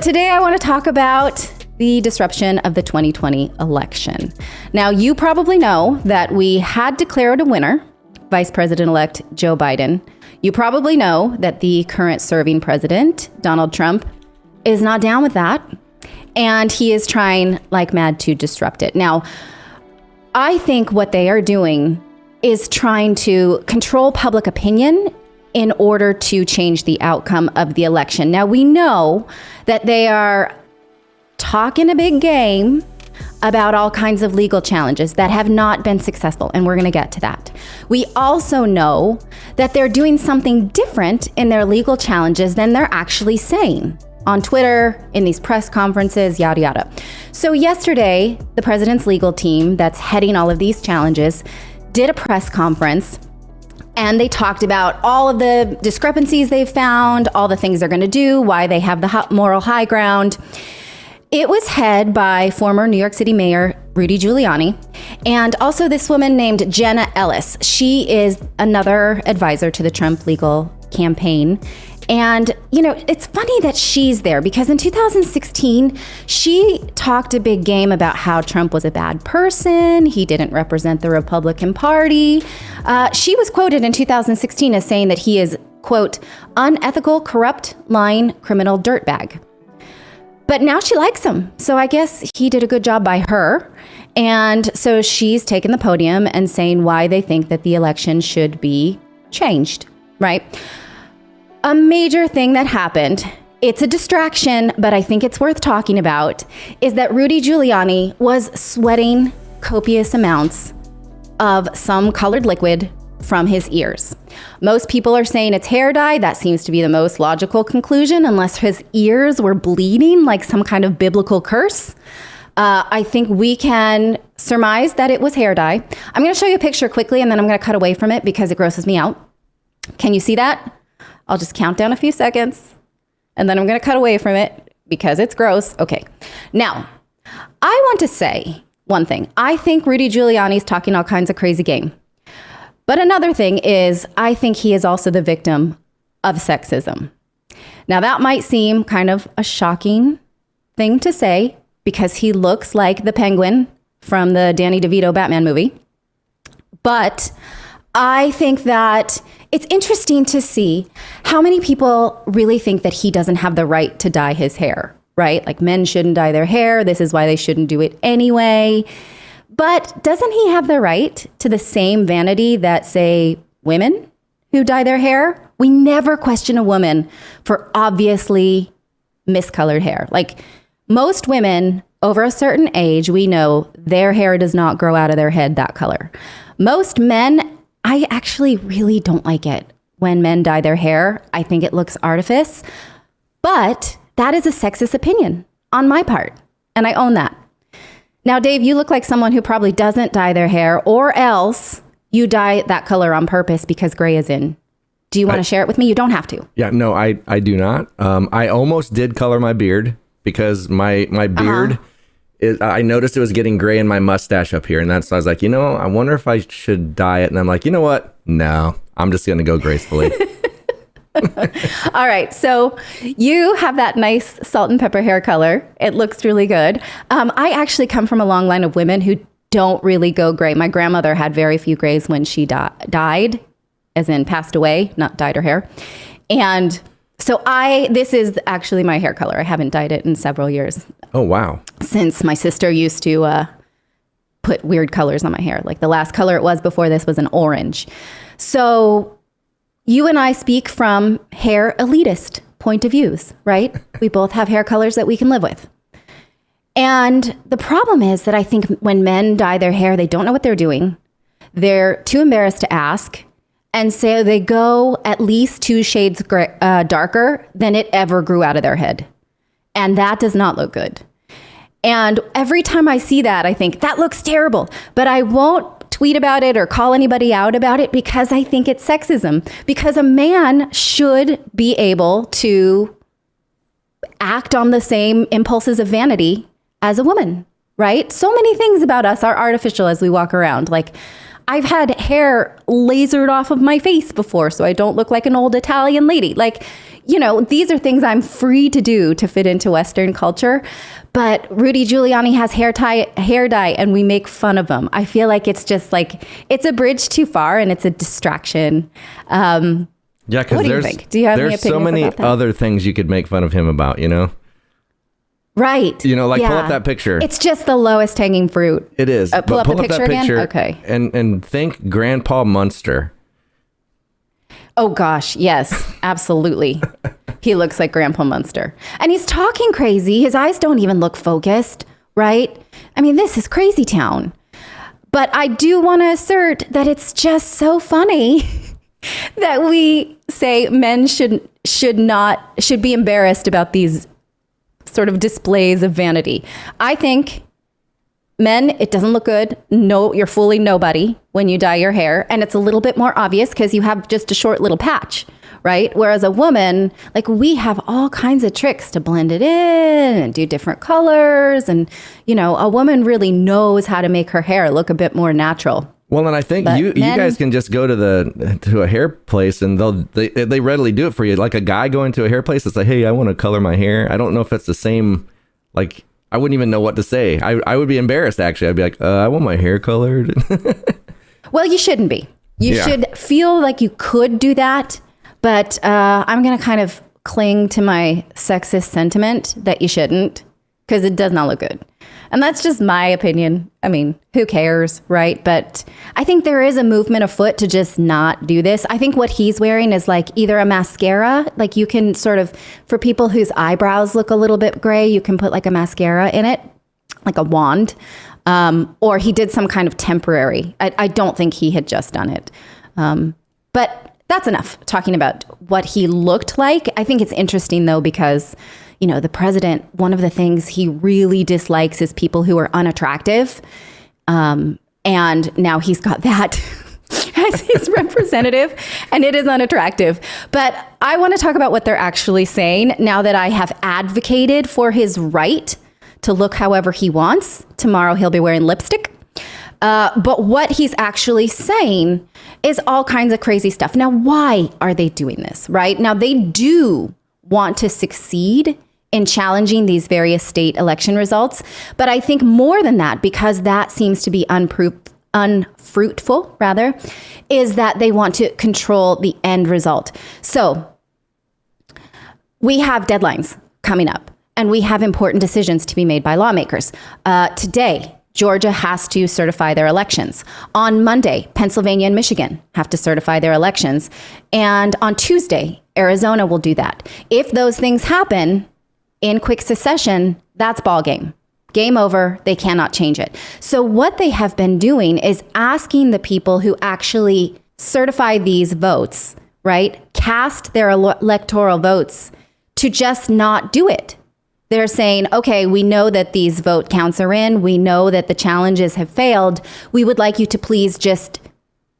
today I want to talk about the disruption of the 2020 election. Now, you probably know that we had declared a winner, Vice President-elect Joe Biden. You probably know that the current serving president, Donald Trump, is not down with that. And he is trying like mad to disrupt it. Now, I think what they are doing is trying to control public opinion in order to change the outcome of the election. Now, we know that they are talking a big game about all kinds of legal challenges that have not been successful, and we're going to get to that. We also know that they're doing something different in their legal challenges than they're actually saying on Twitter, in these press conferences, yada, yada. So yesterday, the president's legal team that's heading all of these challenges did a press conference, and they talked about all of the discrepancies they've found, all the things they're going to do, why they have the moral high ground. It was head by former New York City Mayor Rudy Giuliani, and also this woman named Jenna Ellis. She is another advisor to the Trump legal campaign. And, you know, it's funny that she's there because in 2016, she talked a big game about how Trump was a bad person. He didn't represent the Republican Party. She was quoted in 2016 as saying that he is, quote, unethical, corrupt, lying, criminal dirtbag. But now she likes him. So I guess he did a good job by her. And so she's taken the podium and saying why they think that the election should be changed, right? A major thing that happened, it's a distraction, but I think it's worth talking about, is that Rudy Giuliani was sweating copious amounts of some colored liquid from his ears. Most people are saying it's hair dye. That seems to be the most logical conclusion, unless his ears were bleeding like some kind of biblical curse. I think we can surmise that it was hair dye. I'm going to show you a picture quickly, and then I'm going to cut away from it because it grosses me out. Can you see that? I'll just count down a few seconds, and then I'm going to cut away from it because it's gross. Okay. Now, I want to say one thing. I think Rudy Giuliani's talking all kinds of crazy game. But another thing is, I think he is also the victim of sexism. Now, that might seem kind of a shocking thing to say because he looks like the Penguin from the Danny DeVito Batman movie. But I think that it's interesting to see how many people really think that he doesn't have the right to dye his hair, right? Like men shouldn't dye their hair. This is why they shouldn't do it anyway. But doesn't he have the right to the same vanity that, say, women who dye their hair? We never question a woman for obviously miscolored hair. Like most women over a certain age, we know their hair does not grow out of their head that color. Most men, I actually really don't like it when men dye their hair. I think it looks artifice, but that is a sexist opinion on my part, and I own that. Now, Dave, you look like someone who probably doesn't dye their hair, or else you dye that color on purpose because gray is in. Do you want to share it with me? You don't have to. Yeah, no, I do not. I almost did color my beard because my beard, I noticed it was getting gray in my mustache up here. And that's, I was like, you know, I wonder if I should dye it. And I'm like, you know what? No, I'm just going to go gracefully. All right. So you have that nice salt and pepper hair color. It looks really good. I actually come from a long line of women who don't really go gray. My grandmother had very few grays when she died, as in passed away, not dyed her hair. And so this is actually my hair color. I haven't dyed it in several years. Oh, wow. Since my sister used to put weird colors on my hair. Like the last color it was before this was an orange. So you and I speak from hair elitist point of views, right? We both have hair colors that we can live with. And the problem is that I think when men dye their hair, they don't know what they're doing. They're too embarrassed to ask. And so they go at least 2 shades darker than it ever grew out of their head. And that does not look good. And every time I see that, I think that looks terrible, but I won't tweet about it or call anybody out about it because I think it's sexism. Because a man should be able to act on the same impulses of vanity as a woman, right? So many things about us are artificial as we walk around. Like, I've had hair lasered off of my face before so I don't look like an old Italian lady. Like, you know, these are things I'm free to do to fit into Western culture. But Rudy Giuliani has hair dye and we make fun of him. I feel like it's just like, it's a bridge too far and it's a distraction. Yeah, because there's so many other things you could make fun of him about, you know? Right. You know, like pull up that picture. It's just the lowest hanging fruit. It is. Pull up the picture again? Okay. And think Grandpa Munster. Oh, gosh. Yes, absolutely. He looks like Grandpa Munster. And he's talking crazy. His eyes don't even look focused, right? I mean, this is crazy town. But I do want to assert that it's just so funny that we say men should be embarrassed about these sort of displays of vanity. I think men, it doesn't look good. No, you're fooling nobody when you dye your hair. And it's a little bit more obvious because you have just a short little patch, right? Whereas a woman, like we have all kinds of tricks to blend it in and do different colors. And, you know, a woman really knows how to make her hair look a bit more natural. Well, and I think you guys can just go to a hair place and they readily do it for you. Like a guy going to a hair place that's like, hey, I want to color my hair. I don't know if that's the same, like, I wouldn't even know what to say. I would be embarrassed, actually. I'd be like, I want my hair colored. Well, you shouldn't be. You should feel like you could do that. But I'm going to kind of cling to my sexist sentiment that you shouldn't, because it does not look good. And that's just my opinion. I mean, who cares, right? But I think there is a movement afoot to just not do this. I think what he's wearing is like either a mascara, like you can sort of, for people whose eyebrows look a little bit gray, you can put like a mascara in it, like a wand, or he did some kind of temporary. I don't think he had just done it. But that's enough talking about what he looked like. I think it's interesting, though, because you know, the president, one of the things he really dislikes is people who are unattractive. And now he's got that as his representative, and it is unattractive. But I want to talk about what they're actually saying now that I have advocated for his right to look however he wants. Tomorrow he'll be wearing lipstick. But what he's actually saying is all kinds of crazy stuff. Now, why are they doing this, right? Now, they do want to succeed in challenging these various state election results. But I think more than that, because that seems to be unfruitful, rather, is that they want to control the end result. So we have deadlines coming up, and we have important decisions to be made by lawmakers. Today, Georgia has to certify their elections. On Monday, Pennsylvania and Michigan have to certify their elections. And on Tuesday, Arizona will do that. If those things happen in quick succession, that's ball game. Game over. They cannot change it. So what they have been doing is asking the people who actually certify these votes, right, cast their electoral votes, to just not do it. They're saying, okay, we know that these vote counts are in. We know that the challenges have failed. We would like you to please just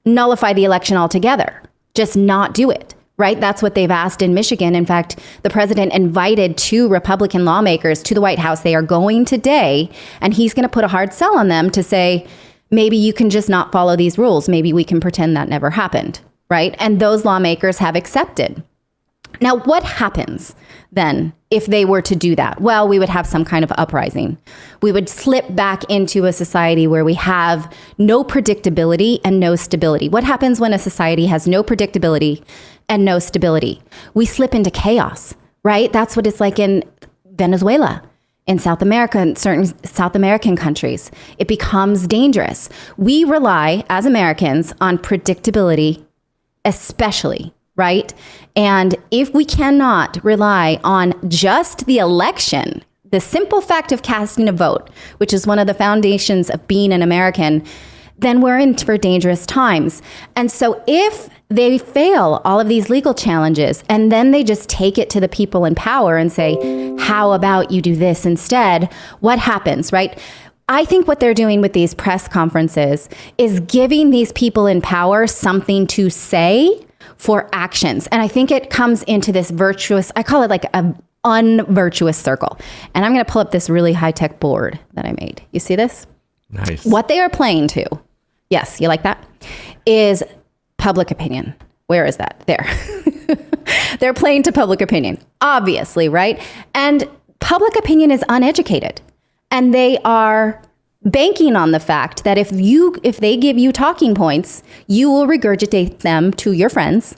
nullify the election altogether. Just not do it. Right? That's what they've asked in Michigan. In fact, the president invited 2 Republican lawmakers to the White House. They are going today, and he's going to put a hard sell on them to say, maybe you can just not follow these rules. Maybe we can pretend that never happened. Right? And those lawmakers have accepted. Now, what happens then if they were to do that? Well, we would have some kind of uprising. We would slip back into a society where we have no predictability and no stability. What happens when a society has no predictability and no stability? We slip into chaos, right? That's what it's like in Venezuela, in South America, in certain South American countries. It becomes dangerous. We rely, as Americans, on predictability, especially, right? And if we cannot rely on just the election, the simple fact of casting a vote, which is one of the foundations of being an American, then we're in for dangerous times. And so if they fail all of these legal challenges and then they just take it to the people in power and say, how about you do this instead? What happens, right? I think what they're doing with these press conferences is giving these people in power something to say for actions. And I think it comes into this virtuous, I call it like an unvirtuous circle. And I'm going to pull up this really high-tech board that I made. You see this? Nice. What they are playing to. Yes, you like that? is public opinion. Where is that? There. They're playing to public opinion, obviously, right? And public opinion is uneducated. And they are banking on the fact that if they give you talking points, you will regurgitate them to your friends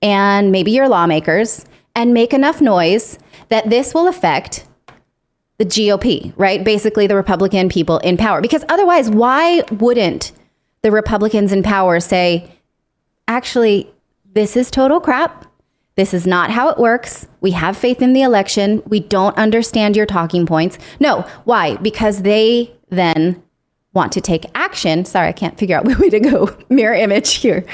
and maybe your lawmakers and make enough noise that this will affect the GOP, right? Basically the Republican people in power. Because otherwise, why wouldn't the Republicans in power say, actually, this is total crap. This is not how it works. We have faith in the election. We don't understand your talking points. No, why? Because they then want to take action. Sorry, I can't figure out which way to go. Mirror image here.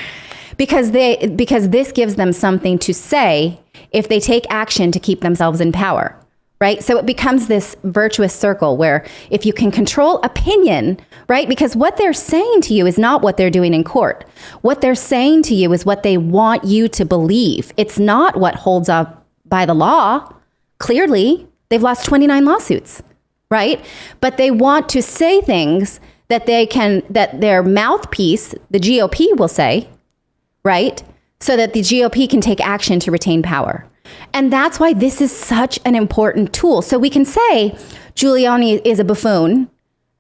Because this gives them something to say if they take action to keep themselves in power, right? So it becomes this virtuous circle where if you can control opinion, right? Because what they're saying to you is not what they're doing in court. What they're saying to you is what they want you to believe. It's not what holds up by the law. Clearly, they've lost 29 lawsuits, right? But they want to say things that that their mouthpiece, the GOP, will say, right? So that the GOP can take action to retain power. And that's why this is such an important tool. So we can say Giuliani is a buffoon,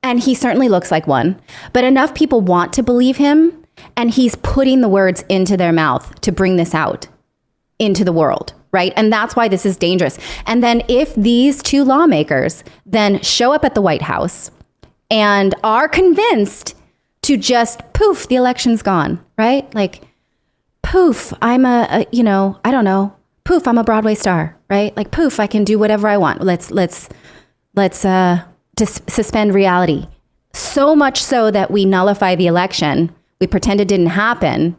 and he certainly looks like one, but enough people want to believe him, and he's putting the words into their mouth to bring this out into the world, right? And that's why this is dangerous. And then if these two lawmakers then show up at the White House and are convinced to just poof, the election's gone, right? Like, poof, I'm I don't know. Poof, I'm a Broadway star, right? Like, poof, I can do whatever I want. Let's suspend reality. So much so that we nullify the election. We pretend it didn't happen.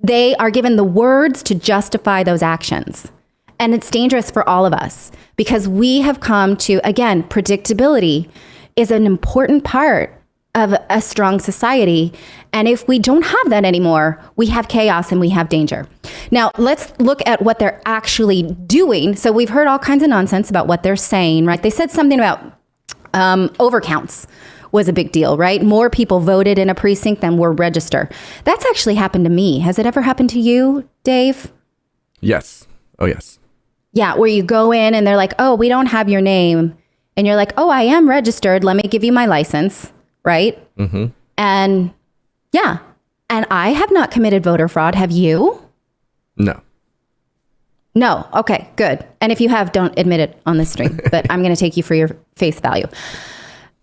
They are given the words to justify those actions. And it's dangerous for all of us because we have come to, again, predictability is an important part of a strong society. And if we don't have that anymore, we have chaos and we have danger. Now, let's look at what they're actually doing. So we've heard all kinds of nonsense about what they're saying, right? They said something about overcounts was a big deal, right? More people voted in a precinct than were registered. That's actually happened to me. Has it ever happened to you, Dave? Yes. Oh, yes. Yeah, where you go in and they're like, oh, we don't have your name. And you're like, oh, I am registered. Let me give you my license. Right? Mm-hmm. And yeah. And I have not committed voter fraud. Have you? No. No. Okay, good. And if you have, don't admit it on this stream, but I'm going to take you for your face value.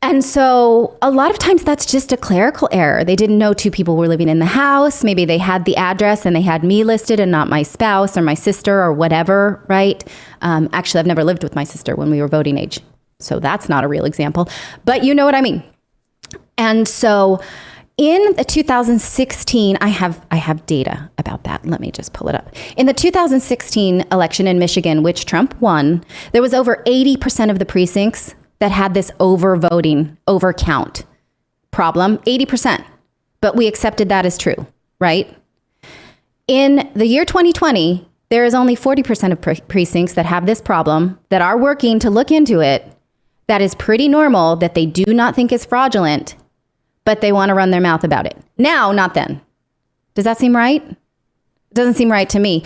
And so a lot of times that's just a clerical error. They didn't know two people were living in the house. Maybe they had the address and they had me listed and not my spouse or my sister or whatever, right? Actually, I've never lived with my sister when we were voting age. So that's not a real example, but you know what I mean. And so in the 2016, I have data about that. Let me just pull it up. In the 2016 election in Michigan, which Trump won, there was over 80% of the precincts that had this overvoting, overcount problem, 80%. But we accepted that as true, right? In the year 2020, there is only 40% of precincts that have this problem, that are working to look into it, that is pretty normal, that they do not think is fraudulent, but they want to run their mouth about it. Now, not then. Does that seem right? It doesn't seem right to me.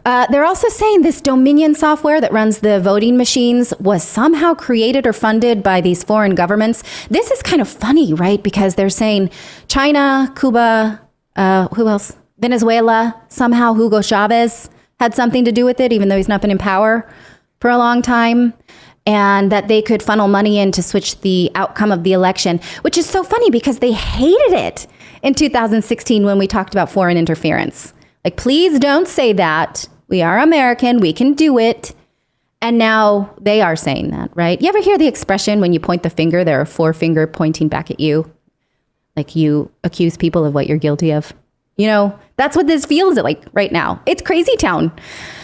They're also saying this Dominion software that runs the voting machines was somehow created or funded by these foreign governments. This is kind of funny, right? Because they're saying China, Cuba, who else? Venezuela, somehow Hugo Chavez had something to do with it, even though he's not been in power for a long time. And that they could funnel money in to switch the outcome of the election, which is so funny because they hated it in 2016 when we talked about foreign interference. Like, please don't say that. We are American. We can do it. And now they are saying that, right? You ever hear the expression when you point the finger, there are four finger pointing back at you? Like you accuse people of what you're guilty of. You know, that's what this feels like right now. It's crazy town.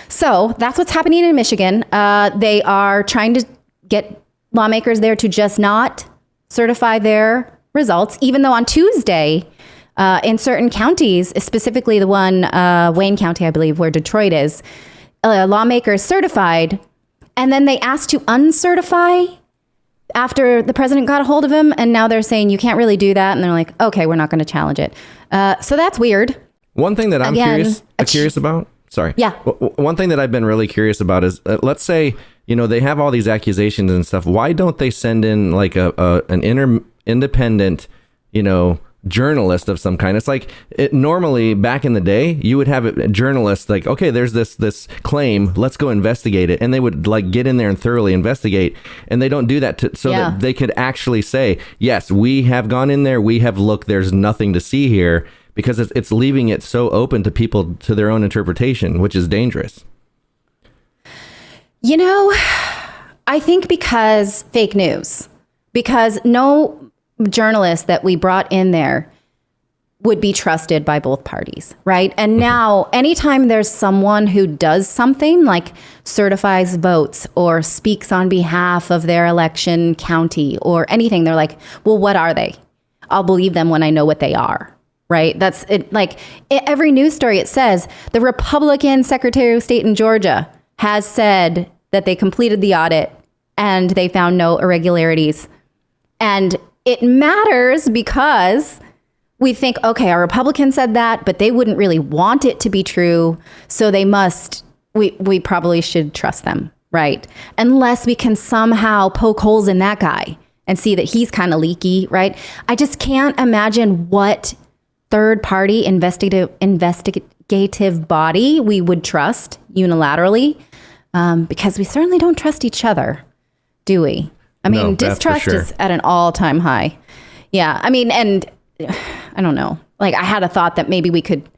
So that's what's happening in Michigan. They are trying to get lawmakers there to just not certify their results, even though on Tuesday, in certain counties, specifically the one, Wayne County, I believe, where Detroit is, lawmakers certified, and then they asked to uncertify after the president got a hold of him, and now they're saying you can't really do that. And they're like, okay, we're not going to challenge it. So that's weird. One thing that I'm curious about. Sorry. Yeah. One thing that I've been really curious about is, let's say, they have all these accusations and stuff. Why don't they send in like an independent, journalist of some kind? It's like normally back in the day, you would have a journalist like, okay, there's this claim, let's go investigate it. And they would like get in there and thoroughly investigate. And they don't do that that they could actually say, yes, we have gone in there. We have looked. There's nothing to see here, because it's leaving it so open to people to their own interpretation, which is dangerous. I think because fake news, because no journalist that we brought in there would be trusted by both parties, right? And now anytime there's someone who does something like certifies votes or speaks on behalf of their election county or anything, they're like, well, what are they? I'll believe them when I know what they are, right? That's it. Like every news story, it says the Republican Secretary of State in Georgia has said that they completed the audit and they found no irregularities. And it matters because we think, okay, our Republican said that, but they wouldn't really want it to be true. So we probably should trust them, right? Unless we can somehow poke holes in that guy and see that he's kind of leaky, right? I just can't imagine what third party investigative body we would trust unilaterally, because we certainly don't trust each other, do we? I mean, no, distrust is at an all-time high. Yeah. I mean, and I don't know. Like, I had a thought that maybe we could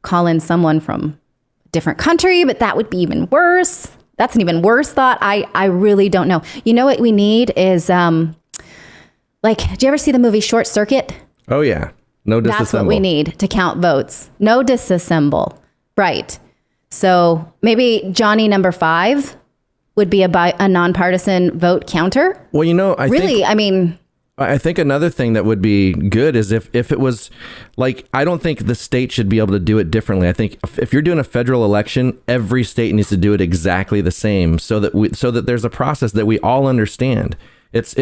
call in someone from a different country, but that would be even worse. That's an even worse thought. I really don't know. You know what we need is, do you ever see the movie Short Circuit? Oh, yeah. No disassemble. That's what we need to count votes. No disassemble. Right. So maybe Johnny number 5 would be a nonpartisan vote counter. Well, I think another thing that would be good is if it was like, I don't think the state should be able to do it differently. I think if you're doing a federal election, every state needs to do it exactly the same, so that there's a process that we all understand. It's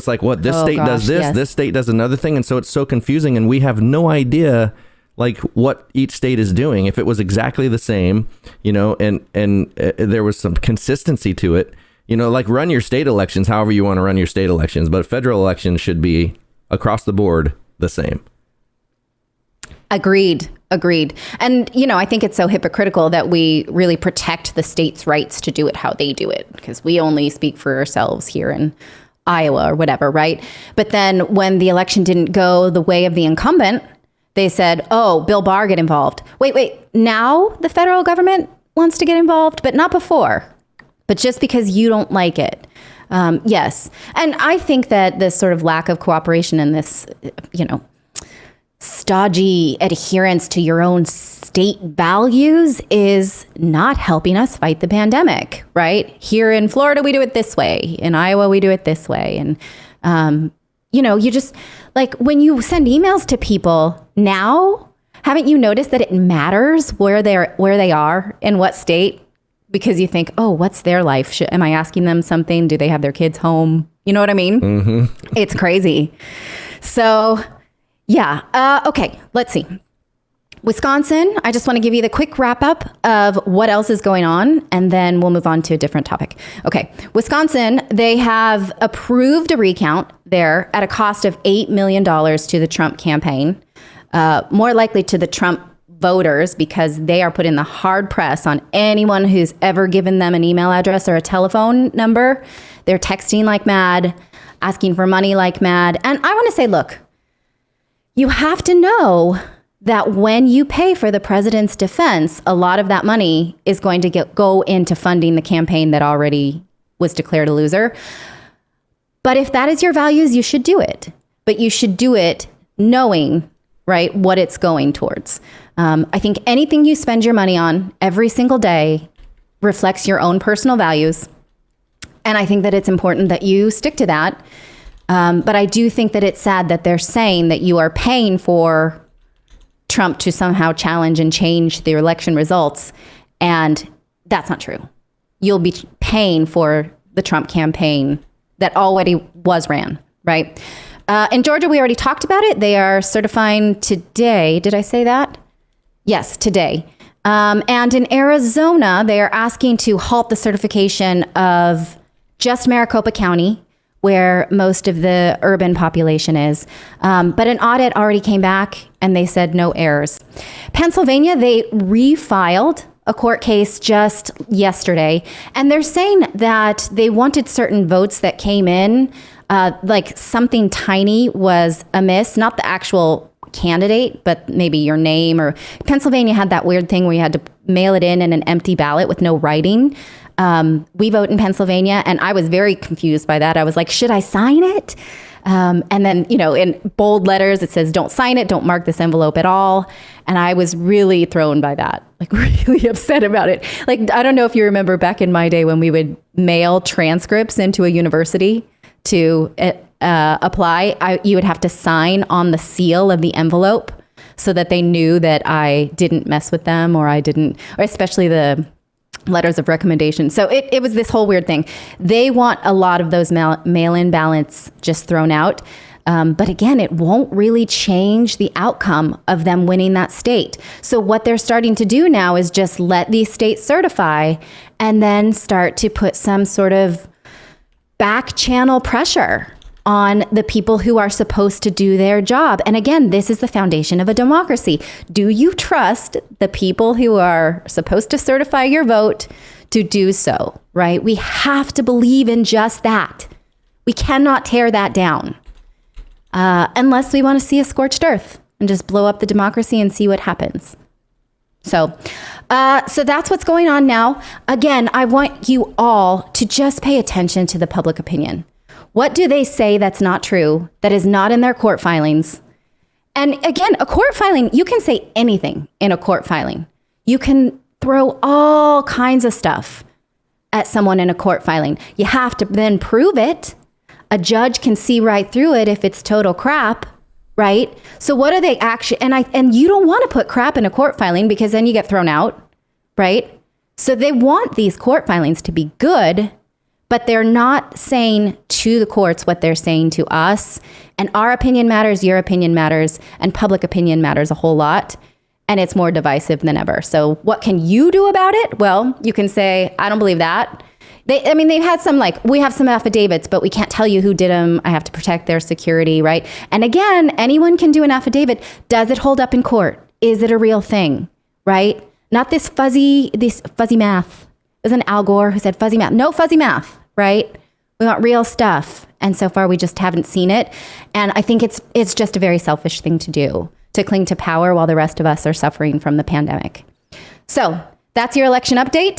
like, what, this state does this, yes. This state does another thing. And so it's so confusing, and we have no idea like what each state is doing. If it was exactly the same, and there was some consistency to it, like run your state elections however you want to run your state elections, but federal elections should be across the board the same. Agreed. And, I think it's so hypocritical that we really protect the state's rights to do it how they do it, because we only speak for ourselves here in Iowa or whatever, right? But then when the election didn't go the way of the incumbent, they said, oh, Bill Barr get involved. Wait, now the federal government wants to get involved, but not before. But just because you don't like it. Yes. And I think that this sort of lack of cooperation and this, stodgy adherence to your own state values is not helping us fight the pandemic, right? Here in Florida, we do it this way. In Iowa, we do it this way. And, you just, like, when you send emails to people now, haven't you noticed that it matters where they are in what state? Because you think, oh, what's their life? Am I asking them something? Do they have their kids home? You know what I mean? Mm-hmm. It's crazy. So, yeah. Okay, let's see. Wisconsin, I just want to give you the quick wrap up of what else is going on, and then we'll move on to a different topic. Okay, Wisconsin, they have approved a recount there at a cost of $8 million to the Trump campaign, more likely to the Trump voters, because they are putting the hard press on anyone who's ever given them an email address or a telephone number. They're texting like mad, asking for money like mad. And I want to say, look, you have to know that when you pay for the president's defense, a lot of that money is going to go into funding the campaign that already was declared a loser. But if that is your values, you should do it. But you should do it knowing, right, what it's going towards. I think anything you spend your money on every single day reflects your own personal values. And I think that it's important that you stick to that. But I do think that it's sad that they're saying that you are paying for Trump to somehow challenge and change the election results. And that's not true. You'll be paying for the Trump campaign that already was ran, right? In Georgia, we already talked about it. They are certifying today. Did I say that? Yes, today. And in Arizona, they are asking to halt the certification of just Maricopa County, where most of the urban population is. But an audit already came back and they said no errors. Pennsylvania, they refiled a court case just yesterday, and they're saying that they wanted certain votes that came in, like something tiny was amiss, not the actual candidate, but maybe your name. Or Pennsylvania had that weird thing where you had to mail it in an empty ballot with no writing. We vote in Pennsylvania, and I was very confused by that. I was like, should I sign it? And then, in bold letters, it says, don't sign it, don't mark this envelope at all. And I was really thrown by that, like really upset about it. Like, I don't know if you remember back in my day when we would mail transcripts into a university to apply, you would have to sign on the seal of the envelope so that they knew that I didn't mess with them, or especially the letters of recommendation. So it was this whole weird thing. They want a lot of those mail-in ballots just thrown out. But again, it won't really change the outcome of them winning that state. So what they're starting to do now is just let these states certify and then start to put some sort of back channel pressure on the people who are supposed to do their job. And again, this is the foundation of a democracy. Do you trust the people who are supposed to certify your vote to do so, right? We have to believe in just that. We cannot tear that down unless we want to see a scorched earth and just blow up the democracy and see what happens. So that's what's going on now. Again, I want you all to just pay attention to the public opinion. What do they say that's not true, that is not in their court filings? And again, a court filing, you can say anything in a court filing. You can throw all kinds of stuff at someone in a court filing. You have to then prove it. A judge can see right through it if it's total crap, right? So what are they actually, and you don't want to put crap in a court filing because then you get thrown out, right? So they want these court filings to be good, but they're not saying to the courts what they're saying to us. And our opinion matters, your opinion matters, and public opinion matters a whole lot. And it's more divisive than ever. So what can you do about it? Well, you can say, I don't believe that. They've had some, we have some affidavits, but we can't tell you who did them. I have to protect their security, right? And again, anyone can do an affidavit. Does it hold up in court? Is it a real thing, right? Not this fuzzy math. It was an Al Gore who said fuzzy math. No fuzzy math, right? We want real stuff. And so far, we just haven't seen it. And I think it's just a very selfish thing to do, to cling to power while the rest of us are suffering from the pandemic. So that's your election update.